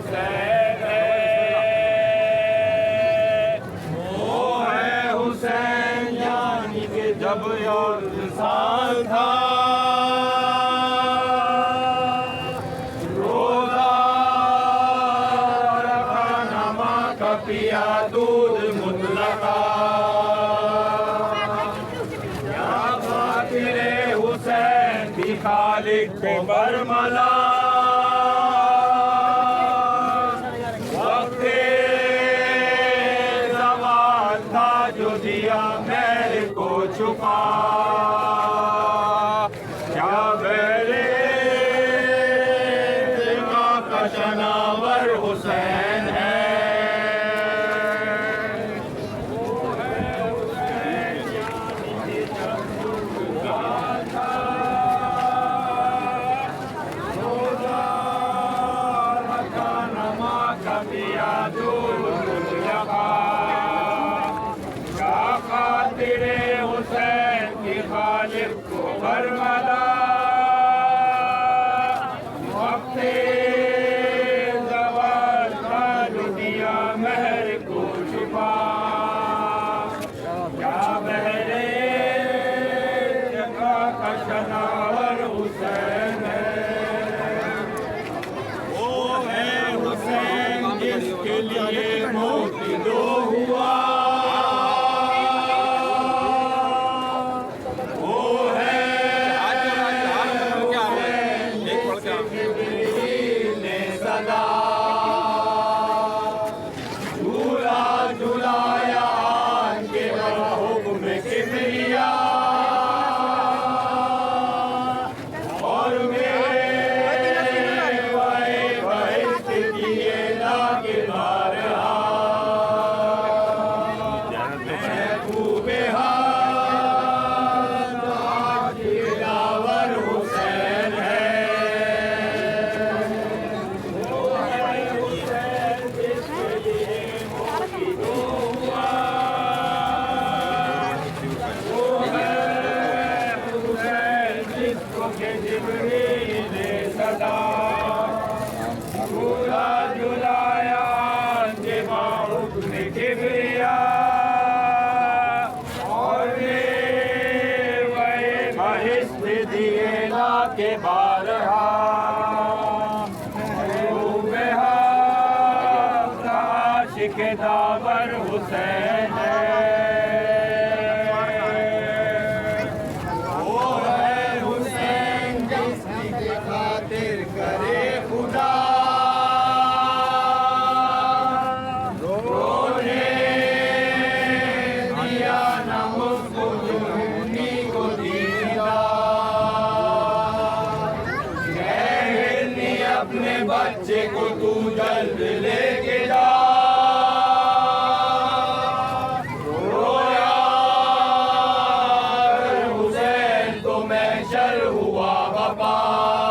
हुसैन है, वो है हुसैन यानी कि जब और साल था रोजा रखा नमक पिया दूध मुतलका या खातिरे हुसैन भी खालिक को बरमला वक्ते ज़वाल था जो दिया मैल को छुपा क्या बेले का शनावर हुसैन है। खातिरे हुसैन की खालिक को बरमला वक्ते ज़वाल का जो दिया महर को छुपा क्या बहरे जगह का शनावर हुसैन है, वो है हुसैन जिसके लिए मोती दो हुआ के बारहा आशिक़ दावर हुसैन है, वो है हुसैन जिसकी खातिर करे खुदा रोने दिया न मुझको जुनूनी को दीदा अपने बच्चे को तू जल्द लेके जा रोया हुसैन तो मैं शर हुआ बाबा।